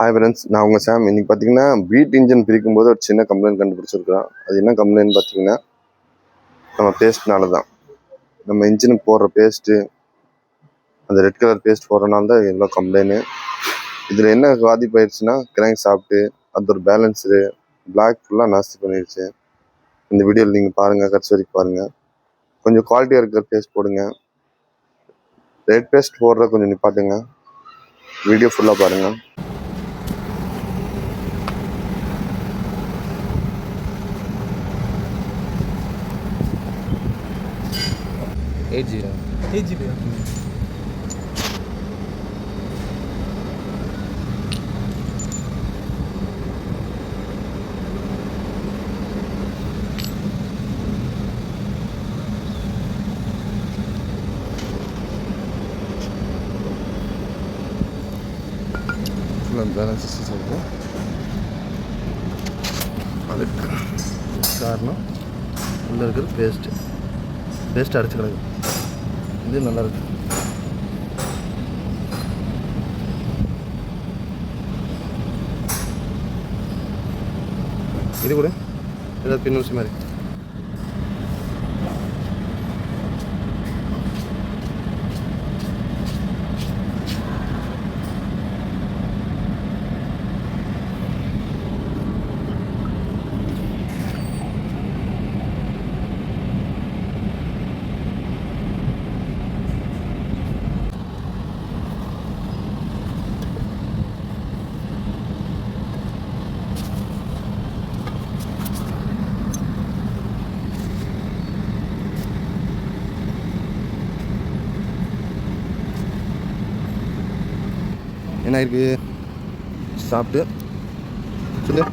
Hi friends, நான் உங்கள் சாம். இன்றைக்கி பார்த்தீங்கன்னா பீட் இன்ஜின் பிரிக்கும்போது ஒரு சின்ன கம்ப்ளைண்ட் கண்டுபிடிச்சிருக்கிறோம். அது என்ன கம்ப்ளைண்ட் பார்த்தீங்கன்னா, நம்ம பேஸ்ட்னால தான். நம்ம இன்ஜினுக்கு போடுற பேஸ்ட்டு, அந்த ரெட் கலர் பேஸ்ட் போடுறனால தான் எவ்வளோ கம்ப்ளைண்ட்டு. இதில் என்ன பாதிப்பாயிடுச்சுன்னா, கிராங்க் சாப்பிட்டு அது ஒரு பேலன்ஸரு பிளாக் ஃபுல்லாக நாஸ்தி பண்ணிடுச்சு. இந்த வீடியோவில் நீங்கள் பாருங்கள், கடைசி வரைக்கும் பாருங்கள். கொஞ்சம் குவாலிட்டியாக இருக்கிற பேஸ்ட் போடுங்க. ரெட் பேஸ்ட் போடுற கொஞ்சம் நிப்பாட்டுங்க. வீடியோ ஃபுல்லாக பாருங்கள். एट जी बी பேலன்ஸ் சொல்லுவோம். அதுக்கு காரணம் உள்ளே இருக்கிற பேஸ்ட் அரைச்சி கிடக்கு. இது நல்லா இருக்கு. இது கூட ஏதாவது பின்னூசி மாதிரி என்ன இருக்குது சாப்பிட்டு சொல்லு.